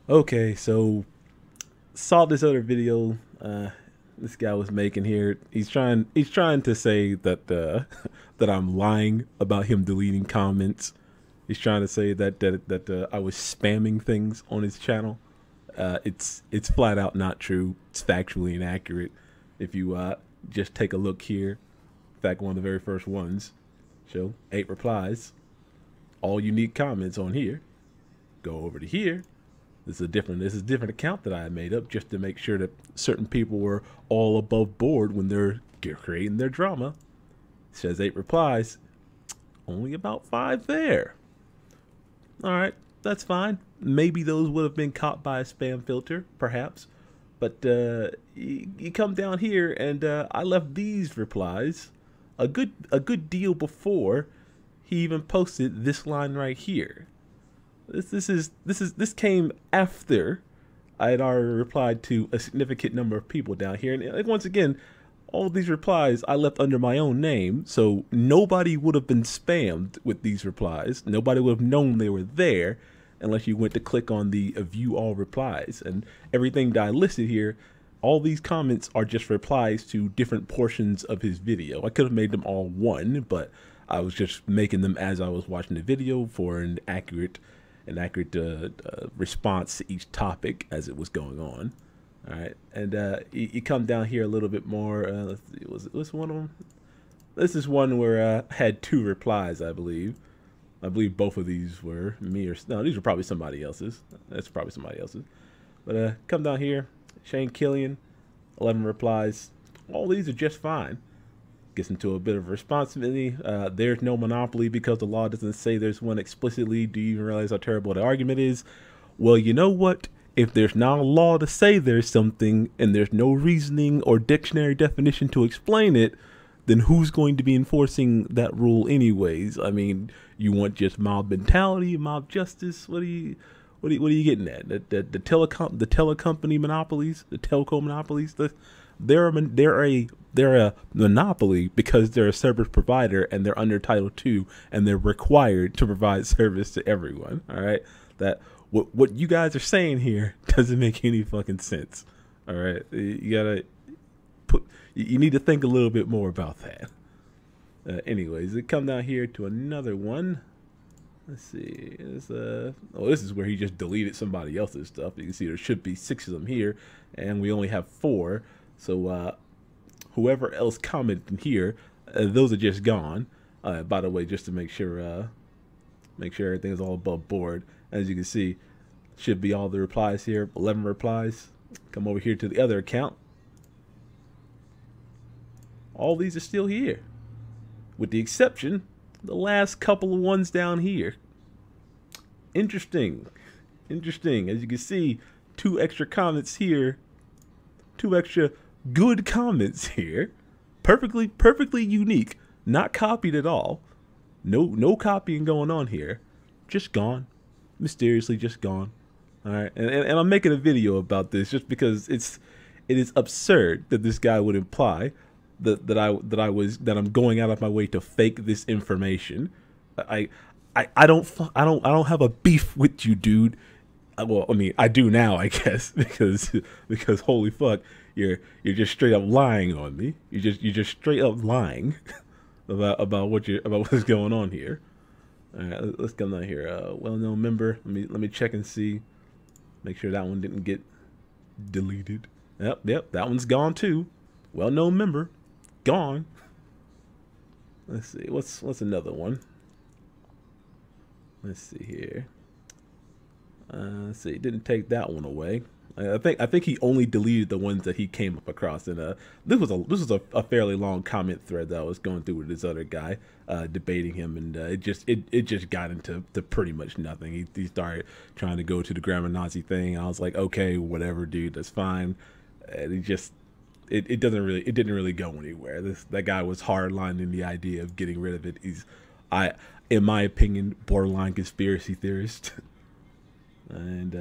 Okay, so saw this other video this guy was making here. He's trying to say that that I'm lying about him deleting comments. He's trying to say that I was spamming things on his channel. It's flat out not true. It's factually inaccurate. If you just take a look here, in fact, one of the very first ones, show 8 replies, all unique comments on here. Go over to here. This is a different account that I made up just to make sure that certain people were all above board when they're creating their drama. It says 8 replies, only about 5 there. All right, that's fine. Maybe those would have been caught by a spam filter, perhaps. But you come down here, and I left these replies a good deal before he even posted this line right here. This came after I had already replied to a significant number of people down here, and once again, all these replies I left under my own name, so nobody would have been spammed with these replies. Nobody would have known they were there unless you went to click on the view all replies. And everything that I listed here, all these comments are just replies to different portions of his video. I could have made them all one, but I was just making them as I was watching the video for an accurate response to each topic as it was going on. All right, and you come down here a little bit more. Let's see, was one of them? This is one where I had 2 replies, I believe. I believe both of these were me, or no, these were probably somebody else's. That's probably somebody else's. But come down here, Shane Killian, 11 replies. All these are just fine. Gets into a bit of responsibility. There's no monopoly because the law doesn't say there's one explicitly. Do you even realize how terrible the argument is? Well, you know what? If there's not a law to say there's something and there's no reasoning or dictionary definition to explain it, then who's going to be enforcing that rule anyways? I mean, you want just mob mentality, mob justice? What are you getting at? The telecompany monopolies, the telco monopolies, they're a monopoly because they're a service provider and they're under Title II and they're required to provide service to everyone. All right, that what you guys are saying here doesn't make any fucking sense. All right, you need to think a little bit more about that. Anyways, it come down here to another one. Let's see. This is where he just deleted somebody else's stuff. You can see there should be 6 of them here, and we only have 4. So whoever else commented here, those are just gone. By the way, just to make sure everything is all above board. As you can see, should be all the replies here. 11 replies. Come over here to the other account. All these are still here, with the exception the last couple of ones down here. Interesting. As you can see, 2 extra comments here. 2 extra good comments here. Perfectly unique. Not copied at all. No copying going on here. Just gone. Mysteriously just gone. All right, and I'm making a video about this just because it is absurd that this guy would imply that I'm going out of my way to fake this information. I don't have a beef with you, dude. Well, I mean, I do now, I guess, because holy fuck, you're just straight up lying on me. You're just straight up lying about what's going on here. All right, let's come down here. Well-known member. Let me check and see. Make sure that one didn't get deleted. Yep, that one's gone too. Well-known member, gone. Let's see. What's another one? Let's see here. Let's see. Didn't take that one away. I think he only deleted the ones that he came up across. And this was a fairly long comment thread that I was going through with this other guy, debating him, and it just got into pretty much nothing. He started trying to go to the grammar Nazi thing. I was like, okay, whatever, dude, that's fine. And it didn't really go anywhere. That guy was hardlining the idea of getting rid of it. In my opinion, borderline conspiracy theorist. And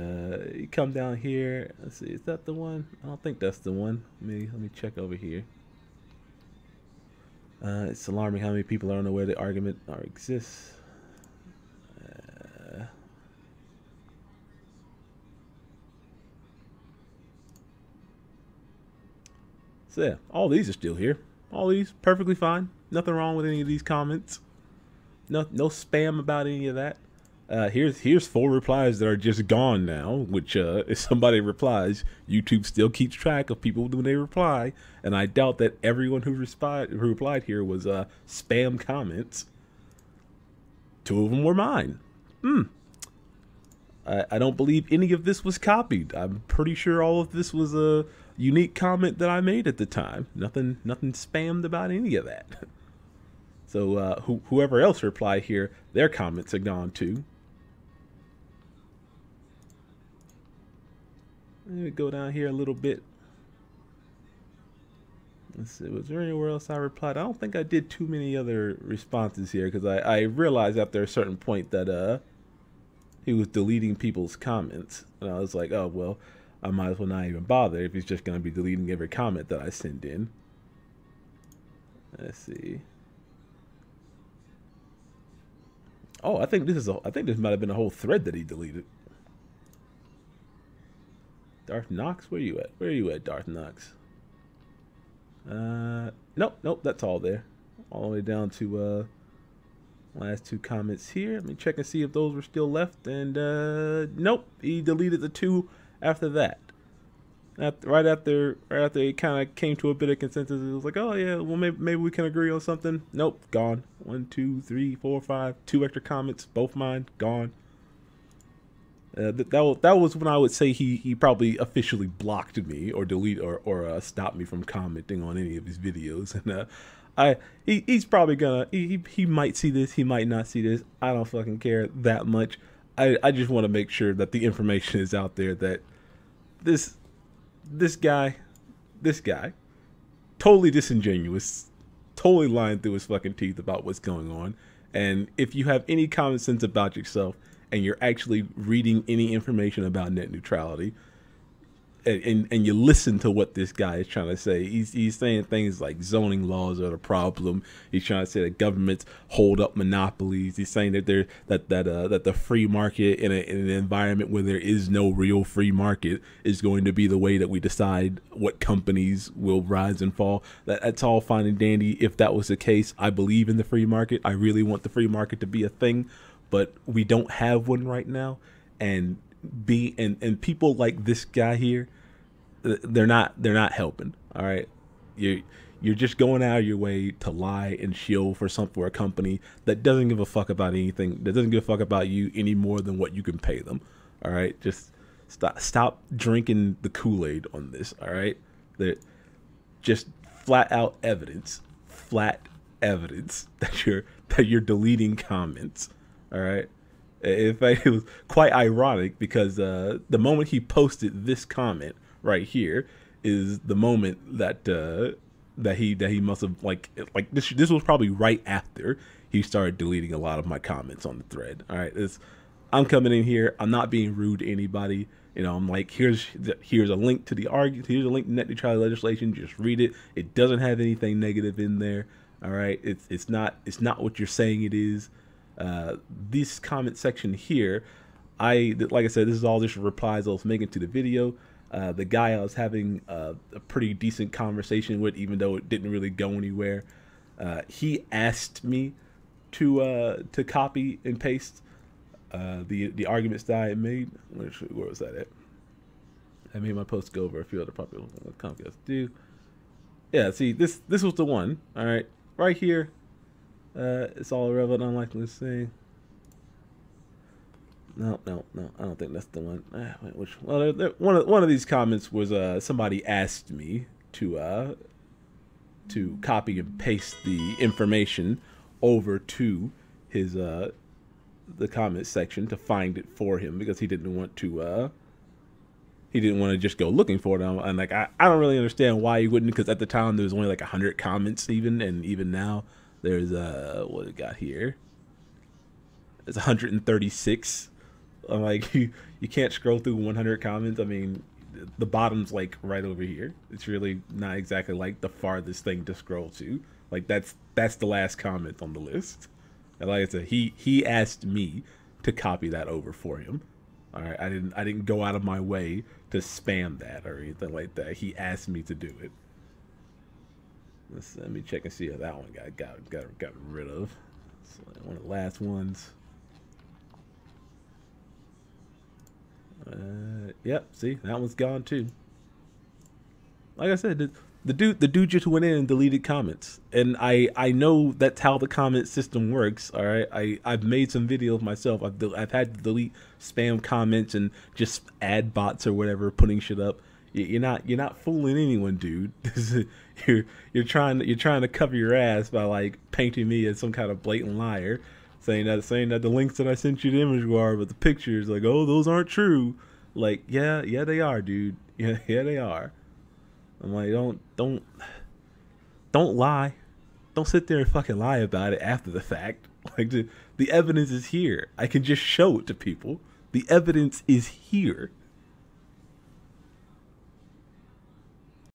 you come down here. Let's see, is that the one? I don't think that's the one. Let me check over here. It's alarming how many people are unaware the argument exists. So yeah, all these are still here. All these perfectly fine. Nothing wrong with any of these comments. No spam about any of that. Here's 4 replies that are just gone now. Which if somebody replies, YouTube still keeps track of people when they reply, and I doubt that everyone who replied here was spam comments. 2 of them were mine. I don't believe any of this was copied. I'm pretty sure all of this was a unique comment that I made at the time. Nothing spammed about any of that. So whoever else replied here, their comments are gone too. Let me go down here a little bit. Let's see, was there anywhere else I replied? I don't think I did too many other responses here, because I realized after a certain point that he was deleting people's comments. And I was like, oh, well, I might as well not even bother if he's just going to be deleting every comment that I send in. Let's see. Oh, I think this might have been a whole thread that he deleted. Darth Knox, where you at? Where are you at, Darth Knox? Nope, that's all there. All the way down to last 2 comments here. Let me check and see if those were still left. And nope, he deleted the 2 after that. Right after he kind of came to a bit of consensus, it was like, oh yeah, well maybe we can agree on something. Nope, gone. 1, 2, 3, 4, 5, 2 extra comments, both mine, gone. That was when I would say he probably officially blocked me or stopped me from commenting on any of his videos. And he's probably gonna he might see this, he might not see this. I don't fucking care that much. I just want to make sure that the information is out there that this guy, totally disingenuous, totally lying through his fucking teeth about what's going on. And if you have any common sense about yourself and you're actually reading any information about net neutrality, and you listen to what this guy is trying to say, he's saying things like zoning laws are the problem. He's trying to say that governments hold up monopolies. He's saying that that the free market in an environment where there is no real free market is going to be the way that we decide what companies will rise and fall. That's all fine and dandy. If that was the case, I believe in the free market. I really want the free market to be a thing, but we don't have one right now. And people like this guy here, they're not helping. All right, you're just going out of your way to lie and shill for a company that doesn't give a fuck about anything, that doesn't give a fuck about you any more than what you can pay them. All right, just stop drinking the Kool-Aid on this. All right, that just flat evidence that you're deleting comments. All right. In fact, it was quite ironic because the moment he posted this comment right here is the moment that he must have like this was probably right after he started deleting a lot of my comments on the thread. All right, I'm coming in here. I'm not being rude to anybody. You know, I'm like, here's a link to here's a link to net neutrality legislation. Just read it. It doesn't have anything negative in there. All right, it's not what you're saying it is. This comment section here, like I said, this is all just replies I was making to the video. The guy I was having a pretty decent conversation with, even though it didn't really go anywhere, he asked me to copy and paste the arguments that I had made. Where was that at? I made my post go over a few other popular comments. Yeah, see, this was the one. All right, right here. It's all irrelevant, unlikely thing. No, I don't think that's the one. One of these comments was somebody asked me to copy and paste the information over to his the comment section to find it for him because he didn't want to just go looking for it. And like I don't really understand why he wouldn't, because at the time there was only like 100 comments and even now there's what we got here. It's 136. I'm like, you can't scroll through 100 comments. I mean, the bottom's like right over here. It's really not exactly like the farthest thing to scroll to. Like that's the last comment on the list. And like I said, he asked me to copy that over for him. All right, I didn't go out of my way to spam that or anything like that. He asked me to do it. Let me check and see if that one got rid of. So one of the last ones. Yep. See, that one's gone too. Like I said, the dude just went in and deleted comments, and I know that's how the comment system works. All right, I've made some videos myself. I've had to delete spam comments and just ad bots or whatever putting shit up. You're not fooling anyone, dude. You're trying to cover your ass by like painting me as some kind of blatant liar, saying that the links that I sent you to Imgur, but the pictures like, oh, those aren't true. Like, yeah they are, dude. Yeah they are. I'm like, don't lie. Don't sit there and fucking lie about it after the fact. Like the evidence is here. I can just show it to people. The evidence is here.